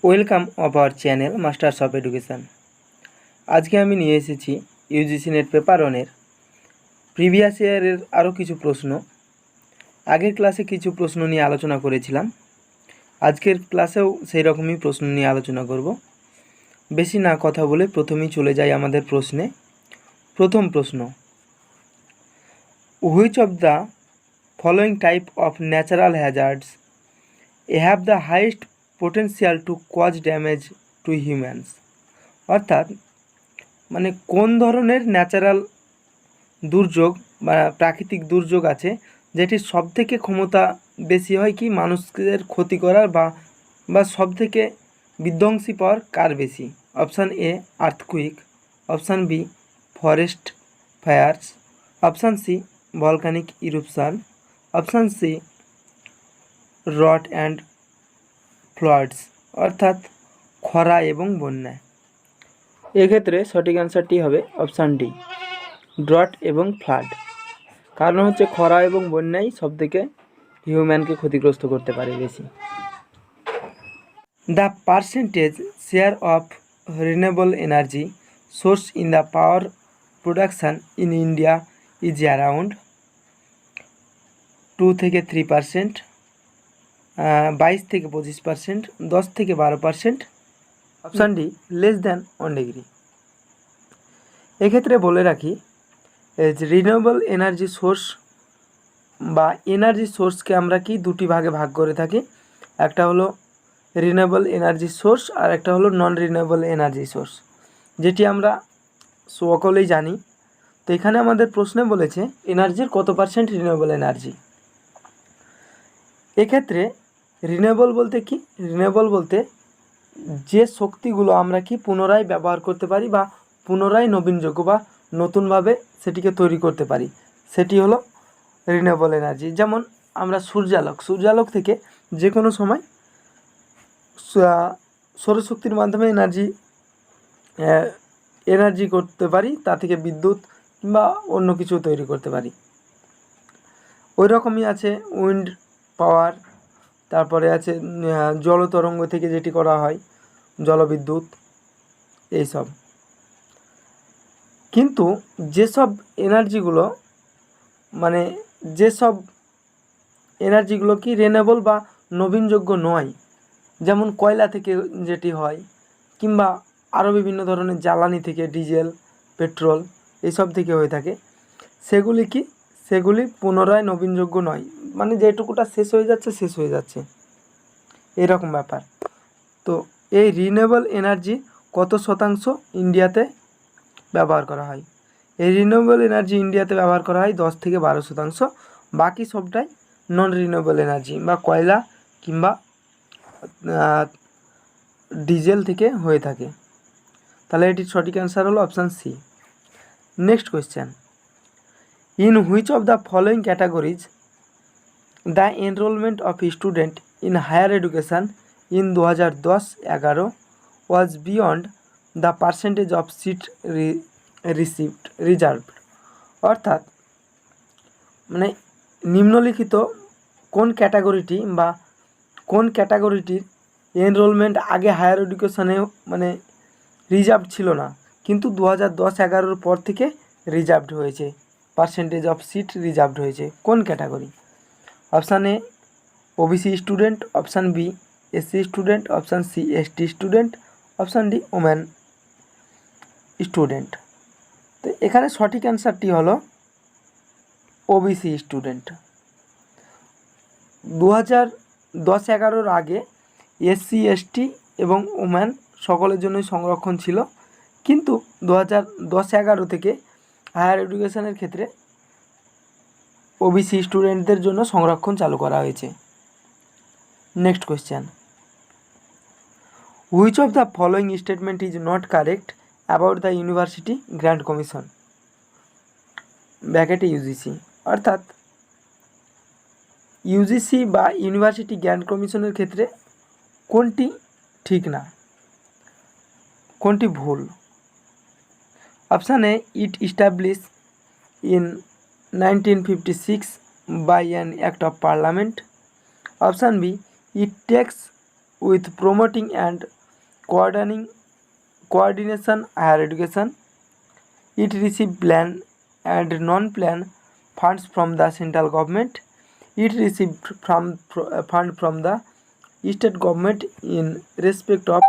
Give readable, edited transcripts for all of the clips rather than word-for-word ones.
Welcome of our channel masters of education. আজকে আমি নিয়ে এসেছি ইউজিসি নেট পেপার ওয়ানের প্রিভিয়াস ইয়ারের আরও কিছু প্রশ্ন। আগের ক্লাসে কিছু প্রশ্ন নিয়ে আলোচনা করেছিলাম, আজকের ক্লাসেও সেই রকমই প্রশ্ন নিয়ে আলোচনা করব। বেশি না কথা বলে প্রথমেই চলে যাই আমাদের প্রশ্নে। প্রথম প্রশ্ন, which of the following type of natural hazards have the highest potential to cause damage to humans? অর্থাৎ মানে কোন ধরনের ন্যাচারাল দুর্যোগ বা প্রাকৃতিক দুর্যোগ আছে যেটির সবথেকে ক্ষমতা বেশি হয় কি মানুষদের ক্ষতি করার বা সবথেকে বিধ্বংসী পাওয়ার কার বেশি? Option A earthquake, option B forest fires, option C volcanic eruption, option C drought and floods অর্থাৎ খরা এবং বন্যা। এক্ষেত্রে সঠিক অ্যান্সারটি হবে অপশান ডি, ড্রট এবং ফ্লাড। কারণ হচ্ছে খরা এবং বন্যাই সবথেকে হিউম্যানকে ক্ষতিগ্রস্ত করতে পারে বেশি। The percentage share of renewable energy source in the power production in India is around 2-3%, 22-25%, 10-12%, option D less than 1 degree. এক্ষেত্রে বলে রাখি রিনিউয়েবল এনার্জি সোর্স বা এনার্জি সোর্সকে আমরা কি দুটি ভাগে ভাগ করে থাকি, একটা হলো রিনিউয়েবল এনার্জি সোর্স আর একটা হলো নন রিনিউয়েবল এনার্জি সোর্স, যেটি আমরা সকলেই জানি। তো এখানে আমাদের প্রশ্নে বলেছে এনার্জির কত পার্সেন্ট রিনিউয়েবল এনার্জি। এক্ষেত্রে রিনিউয়েবল বলতে কি, রিনিউয়েবল বলতে যে শক্তিগুলো আমরা কি পুনরায় ব্যবহার করতে পারি বা পুনরায় নবীনযোগ্য বা নতুনভাবে সেটিকে তৈরি করতে পারি, সেটি হলো রিনিউয়েবল এনার্জি। যেমন আমরা সূর্যালোক থেকে যে কোনো সময় সৌরশক্তির মাধ্যমে এনার্জি করতে পারি, তা থেকে বিদ্যুৎ কিংবা অন্য কিছু তৈরি করতে পারি। ওই রকমই আছে উইন্ড পাওয়ার, তারপরে আছে জলতরঙ্গ থেকে যেটি করা হয় জলবিদ্যুৎ, এইসব। কিন্তু যেসব এনার্জিগুলো কি রিনিউয়েবল বা নবীনযোগ্য নয়, যেমন কয়লা থেকে যেটি হয় কিংবা আরও বিভিন্ন ধরনের জ্বালানি থেকে, ডিজেল, পেট্রোল এইসব থেকে হয়ে থাকে, সেগুলি পুনরায় নবীনযোগ্য নয়, মানে যেটুকুটা শেষ হয়ে যাচ্ছে এরকম ব্যাপার। তো এই রিনিউয়েবল এনার্জি কত শতাংশ ইন্ডিয়াতে ব্যবহার করা হয়? এই রিনিউয়েবল এনার্জি ইন্ডিয়াতে ব্যবহার করা হয় 10-12%, বাকি সবটাই নন রিনিউয়েবল এনার্জি বা কয়লা কিংবা ডিজেল থেকে হয়ে থাকে। তাহলে এটির সঠিক অ্যান্সার হলো option C. Next question, in which of the following categories the enrolment of student in higher education in 2010-11 was beyond the percentage of seat reserved? অর্থাৎ মানে নিম্নলিখিত কোন ক্যাটাগরিটির এনরোলমেন্ট আগে হায়ার এডুকেশানে মানে রিজার্ভ ছিল না, কিন্তু 2010-11 পর থেকে রিজার্ভড হয়েছে, পার্সেন্টেজ অফ সিট রিজার্ভড হয়েছে। কোন category? Option A OBC student, option B SC student, option C ST student, option D women student. তো এখানে সঠিক অ্যান্সারটি হলো ওবিসি স্টুডেন্ট। 2010-11 আগে এসসি এসটি এবং ওমেন সকলের জন্যই সংরক্ষণ ছিল, কিন্তু 2010-11 থেকে হায়ার এডুকেশনের ক্ষেত্রে ওবিসি স্টুডেন্টদের জন্য সংরক্ষণ চালু করা হয়েছে। Next question, which of the following statement is not correct about the University Grant Commission ব্র্যাকেটে ইউজিসি? অর্থাৎ ইউজিসি বা ইউনিভার্সিটি গ্র্যান্ট কমিশনের ক্ষেত্রে কোনটি ঠিক না, কোনটি ভুল? Option A it establish in 1956 by an act of parliament, option B it takes with promoting and coordination higher education. It receives plan and non-plan funds from the central government. It received fund from the state government in respect of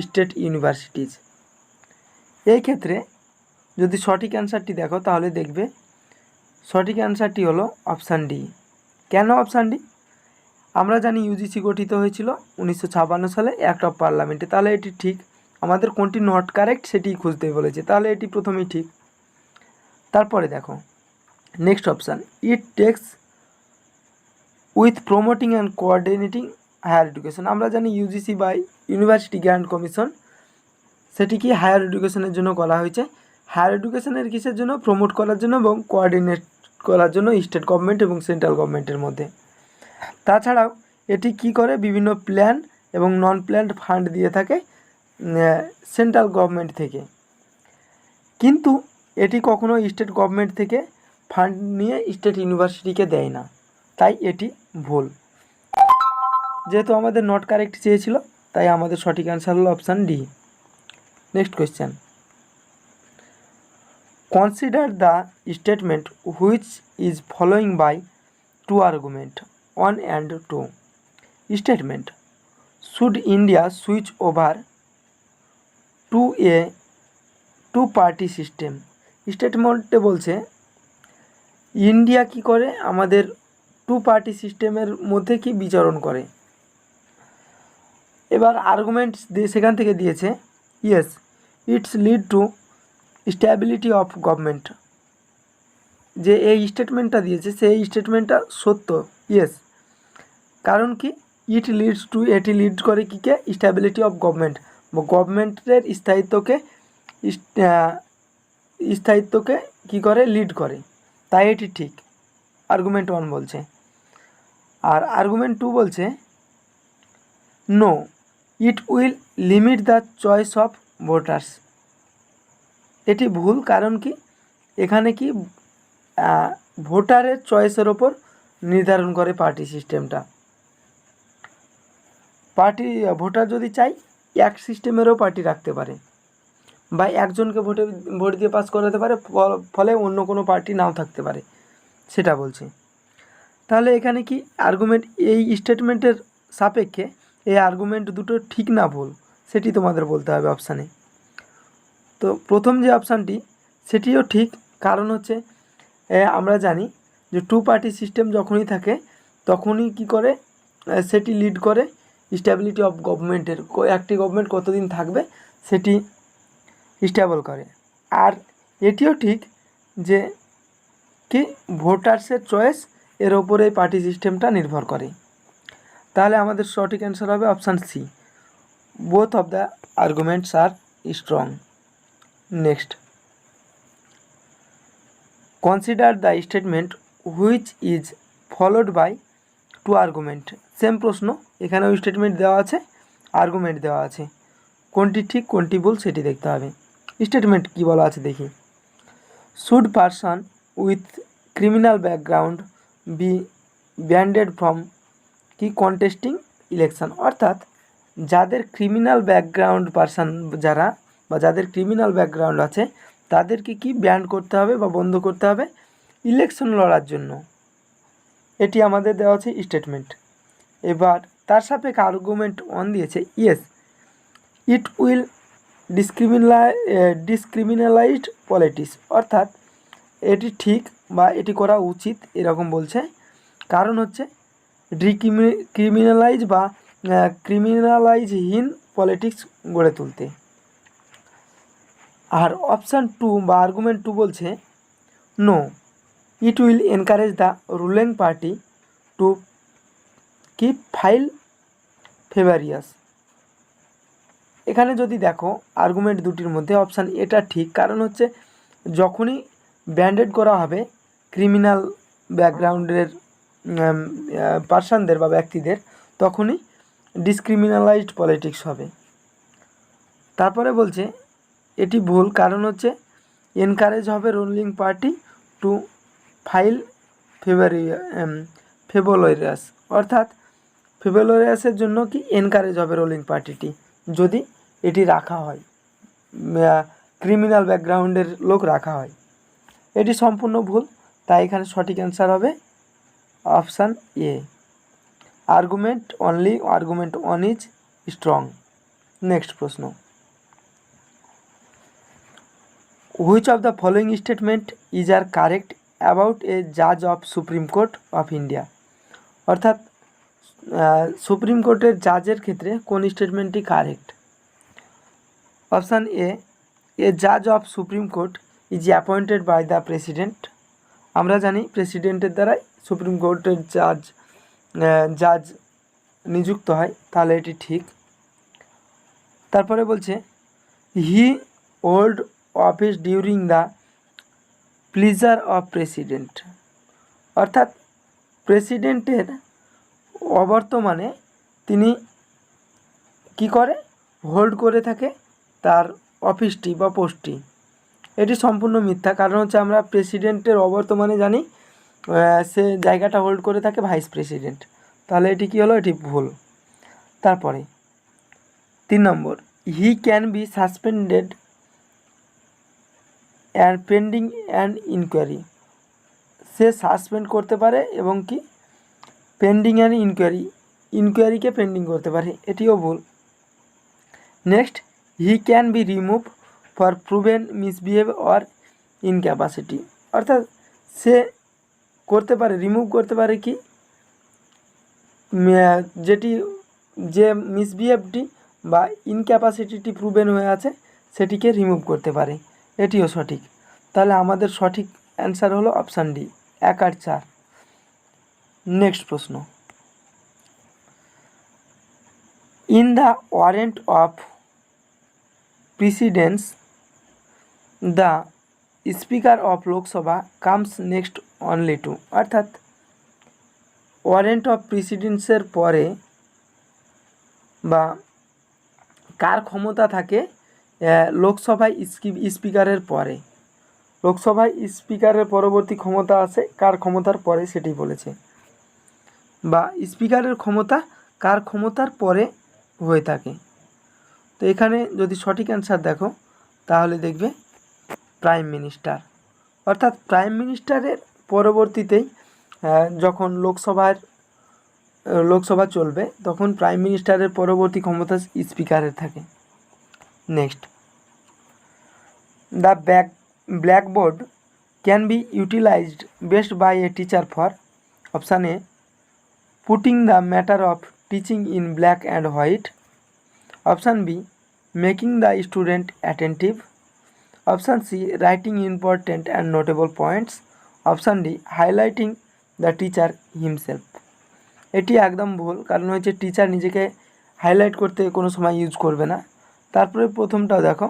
state universities. এই ক্ষেত্রে যদি সঠিক অ্যান্সারটি দেখো তাহলে দেখবে সঠিক অ্যান্সারটি হলো অপশান ডি। কেন অপশান ডি? আমরা জানি ইউজিসি গঠিত হয়েছিল 1956 সালে অ্যাক্ট অফ পার্লামেন্টে, তাহলে এটি ঠিক। আমাদের কোনটি নট কারেক্ট সেটি খুঁজতে বলেছে, তাহলে এটি প্রথমেই ঠিক। তারপরে দেখো next option, it takes with promoting and coordinating higher education. আমরা জানি ইউজিসি বা ইউনিভার্সিটি গ্র্যান্ট কমিশন সেটি কি হায়ার এডুকেশনের জন্য করা হয়েছে। হায়ার এডুকেশনের কিসের জন্য? প্রমোট করার জন্য এবং কোঅর্ডিনেট করার জন্য স্টেট গভর্নমেন্ট এবং সেন্ট্রাল গভর্নমেন্টের মধ্যে। তাছাড়াও এটি কি করে? বিভিন্ন প্ল্যান এবং নন প্ল্যান্ড ফান্ড দিয়ে থাকে সেন্ট্রাল গভর্নমেন্ট থেকে, কিন্তু এটি কখনো স্টেট গভর্নমেন্ট থেকে ফান্ড নিয়ে স্টেট ইউনিভার্সিটিকে দেয় না, তাই এটি ভুল। যেহেতু আমাদের নট কারেক্ট চেয়েছিল, তাই আমাদের সঠিক অ্যান্সার হলো option D. Next question, consider the statement which is following by two argument 1 and 2. Statement, should India switch over to a two-party system? স্টেটমেন্টে বলছে ইন্ডিয়া কি করে আমাদের টু পার্টি সিস্টেমের মধ্যে কি বিচরণ করে। এবার আর্গুমেন্ট সেখান থেকে দিয়েছে, yes it's lead to stability of government. যে এই স্টেটমেন্টটা দিয়েছে সেই স্টেটমেন্টটা সত্য, ইয়েস। কারণ কি? ইট লিডস টু, এটি লিড করে কিকে? স্ট্যাবিলিটি অফ গভর্নমেন্ট, গভর্নমেন্টের স্থায়িত্বকে কি করে? লিড করে, তাই এটি ঠিক। আর্গুমেন্ট 1 বলছে। আর আর্গুমেন্ট 2 বলছে no, it will limit the choice of voters. এটি ভুল। কারণ কি? এখানে কি ভোটারের চয়েসের ওপর নির্ধারণ করে পার্টি সিস্টেমটা। ভোটার যদি চাই এক সিস্টেমেরও পার্টি রাখতে পারে, বা একজনকে ভোট দিয়ে পাস করাতে পারে, ফলে অন্য কোনো পার্টি নাও থাকতে পারে, সেটা বলছে। তাহলে এখানে কি আর্গুমেন্ট, এই স্টেটমেন্টের সাপেক্ষে এই আর্গুমেন্ট দুটো ঠিক না ভুল সেটি তোমাদের বলতে হবে অপশানে। তো প্রথম যে অপশানটি সেটিও ঠিক, কারণ হচ্ছে আমরা জানি যে টু পার্টি সিস্টেম যখনই থাকে তখনই কি করে? সেটি লিড করে স্ট্যাবিলিটি অফ গভর্নমেন্টের, একটি গভর্নমেন্ট কতদিন থাকবে সেটি স্টেবল করে। আর এটিও ঠিক যে কি ভোটার্সের চয়েস এর ওপরে পার্টি সিস্টেমটা নির্ভর করে। তাহলে আমাদের সঠিক অ্যান্সার হবে option C, both of the arguments are strong. Next, consider the statement which is followed by two argument. Same প্রশ্ন, এখানেও স্টেটমেন্ট দেওয়া আছে, আর্গুমেন্ট দেওয়া আছে, কোনটি ঠিক কোনটি ভুল সেটি দেখতে হবে। স্টেটমেন্ট কি বলা আছে দেখি, should person with criminal background be banded from কি কন্টেস্টিং ইলেকশন। অর্থাৎ যাদের ক্রিমিনাল ব্যাকগ্রাউন্ড পারসন যারা, বা যাদের ক্রিমিনাল ব্যাকগ্রাউন্ড আছে তাদেরকে কি ব্যান্ড করতে হবে বা বন্ধ করতে হবে ইলেকশন লড়ার জন্য। এটি আমাদের দেওয়া আছে স্টেটমেন্ট। এবার তার সাপেক্ষে আর্গুমেন্ট 1 দিয়েছে, ইয়েস ইট উইল ডিসক্রিমিনালাইজড পলিটিক্স। অর্থাৎ এটি ঠিক বা এটি করা উচিত এরকম বলছে, কারণ হচ্ছে ক্রিমিনালাইজ বা ক্রিমিনালাইজহীন পলিটিক্স গড়ে তুলতে। আর অপশান 2 বা আর্গুমেন্ট 2 বলছে no, it will encourage the ruling party to keep file favourious. এখানে যদি দেখো আর্গুমেন্ট দুটির মধ্যে অপশান এটা ঠিক, কারণ হচ্ছে যখনই ব্যান্ডেড করা হবে ক্রিমিনাল ব্যাকগ্রাউন্ডের পার্সনদের বা ব্যক্তিদের, তখনই ডিসক্রিমিনালাইজড পলিটিক্স হবে। তারপরে বলছে এটি ভুল, কারণ হচ্ছে এনকারেজ হবে রুলিং পার্টি টু ফাইল ফেভোরিয়াস। অর্থাৎ ফেভোরিয়াসের জন্য কি এনকারেজ হবে রুলিং পার্টিটি যদি এটি রাখা হয়, ক্রিমিনাল ব্যাকগ্রাউন্ডের লোক রাখা হয়। এটি সম্পূর্ণ ভুল, তাই এখানে সঠিক অ্যান্সার হবে option A. Argument only, argument one is strong. Next প্রশ্ন, which of the following statement is are correct about a জাজ of supreme Court of India? অর্থাৎ সুপ্রিম কোর্টের জাজের ক্ষেত্রে কোন স্টেটমেন্টটি কারেক্ট? অপশান এ, এ জাজ of supreme court is appointed by the president. আমরা জানি প্রেসিডেন্টের দ্বারাই সুপ্রিম কোর্টের জাজ নিযুক্ত হয়, তাহলে এটি ঠিক। তারপরে বলছে he hold office during the pleasure of President. অর্থাৎ প্রেসিডেন্টের অবর্তমানে তিনি কি করে, হোল্ড করে থাকে তার অফিসটি বা পোস্টটি। এটি সম্পূর্ণ মিথ্যা, কারণ হচ্ছে আমরা প্রেসিডেন্টের অবর্তমানে জানি সে জায়গাটা হোল্ড করে থাকে ভাইস প্রেসিডেন্ট, তাহলে এটি কি হলো, এটি ভুল। তারপরে 3 number, he can be suspended and pending and inquiry. সে সাসপেন্ড করতে পারে এবং কি পেন্ডিং অ্যান্ড ইনকোয়ারিকে পেন্ডিং করতে পারে, এটিও ভুল। Next, he can be remove for proven misbehave or incapacity. অর্থাৎ সে করতে পারে, রিমুভ করতে পারে কি, যেটি যে মিসবিহেভটি বা ইনক্যাপাসিটিটি প্রুভেন হয়ে আছে সেটিকে রিমুভ করতে পারে, এটিও সঠিক। তাহলে আমাদের সঠিক অ্যান্সার হলো অপশান ডি, 1 আর 4। নেক্সট প্রশ্ন, in the warrant of precedence the speaker of Lok Sabha comes next only to. অর্থাৎ ওয়ারেন্ট অফ প্রিসিডেন্সের পরে বা কার ক্ষমতা থাকে লোকসভায় স্পিকারের পরে, লোকসভায় স্পিকারের পরবর্তী ক্ষমতা আছে কার ক্ষমতার পরে সেটি বলেছে, বা স্পিকারের ক্ষমতা কার ক্ষমতার পরে হয়ে থাকে। তো এখানে যদি সঠিক অ্যান্সার দেখো তাহলে দেখবে প্রাইম মিনিস্টার। অর্থাৎ প্রাইম মিনিস্টারের পরবর্তীতেই যখন লোকসভা চলবে তখন প্রাইম মিনিস্টারের পরবর্তী ক্ষমতা স্পিকারের থাকে। Next, the blackboard can be utilised best by a teacher for. Option A, putting the matter of teaching in black and white. Option B, making the student attentive. Option C, writing important and notable points. Option D, highlighting the teacher himself. এটি একদম ভুল, কারণ হচ্ছে teacher নিজেকে highlight করতে কোনো সময় use করবে না। তারপরে প্রথমটাও দেখো,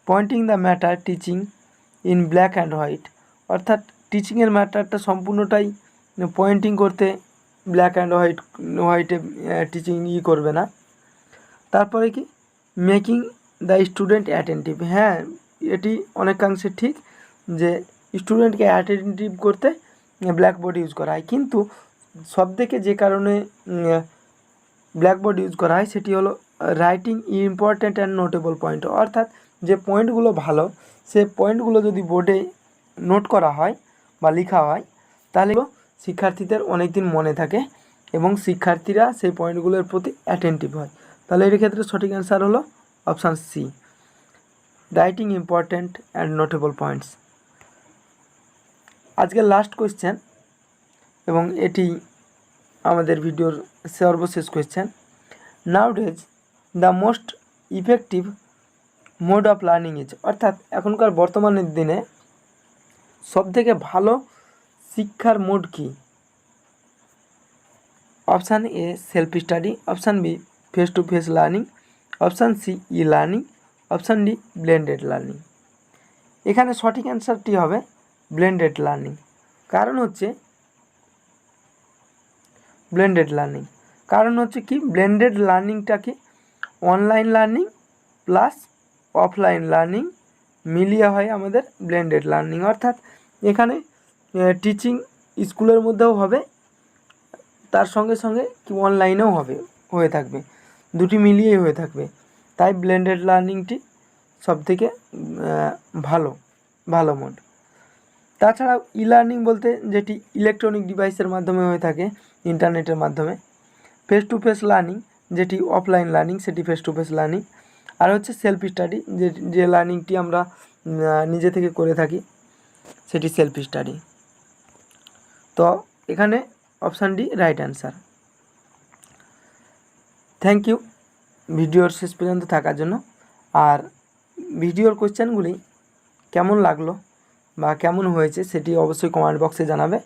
pointing the matter teaching in black and white. অর্থাৎ টিচিংয়ের ম্যাটারটা সম্পূর্ণটাই পয়েন্টিং করতে ব্ল্যাক অ্যান্ড হোয়াইটে টিচিং করবে না। তারপরে কি, মেকিং দ্য স্টুডেন্ট অ্যাটেন্টিভ। হ্যাঁ, এটি অনেকাংশে ঠিক যে স্টুডেন্টকে অ্যাটেন্টিভ করতে ব্ল্যাকবোর্ড ইউজ করা হয়, কিন্তু সবথেকে যে কারণে ব্ল্যাকবোর্ড ইউজ করা হয় সেটি হলো writing important and notable point. অর্থাৎ যে পয়েন্টগুলো ভালো সে পয়েন্টগুলো যদি বোর্ডে নোট করা হয় বা লেখা হয় তাহলে শিক্ষার্থীদের অনেক দিন মনে থাকে এবং শিক্ষার্থীরা সেই পয়েন্টগুলোর প্রতি অ্যাটেন্টিভ হয়। তাহলে এর ক্ষেত্রে সঠিক অ্যান্সার হলো option C, writing important and notable points. আজকের লাস্ট কোয়েশ্চেন এবং এটি আমাদের ভিডিওর সর্বশেষ question. Nowadays the most effective mode of learning is. অর্থাৎ এখনকার বর্তমানের দিনে সবথেকে ভালো শিক্ষার মোড কি? Option A, self study. Option B, face to face learning. Option C, e learning. Option D, blended learning. এখানে সঠিক অ্যান্সারটি হবে ব্লেন্ডেড লার্নিং। কারণ হচ্ছে কি, ব্লেন্ডেড লার্নিংটা কি, online learning plus offline learning মিলিয়ে হয় আমাদের ব্লেন্ডেড লার্নিং। অর্থাৎ এখানে টিচিং স্কুলের মধ্যেও হবে তার সঙ্গে সঙ্গে কি অনলাইনেও হয়ে থাকবে, দুটি মিলিয়েই হয়ে থাকবে। তাই ব্লেন্ডেড লার্নিংটি সবথেকে ভালো মোড। তাছাড়াও ই লার্নিং বলতে যেটি ইলেকট্রনিক ডিভাইসের মাধ্যমে হয়ে থাকে, ইন্টারনেটের মাধ্যমে। ফেস টু ফেস লার্নিং যেটি অফলাইন লার্নিং, সেটি ফেস টু ফেস লার্নিং। আর হচ্ছে সেলফ স্টাডি, যে লার্নিংটি আমরা নিজে থেকে করে থাকি, সেটি সেলফ স্টাডি। তো এখানে option D right answer. Thank you ভিডিওর শেষ পর্যন্ত থাকার জন্য। আর ভিডিওর কোশ্চেনগুলি কেমন লাগলো বা কেমন হয়েছে সেটি অবশ্যই কমেন্ট বক্সে জানাবে।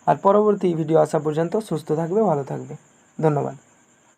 আর পরবর্তী ভিডিও আসা পর্যন্ত সুস্থ থাকবে, ভালো থাকবে। ধন্যবাদ।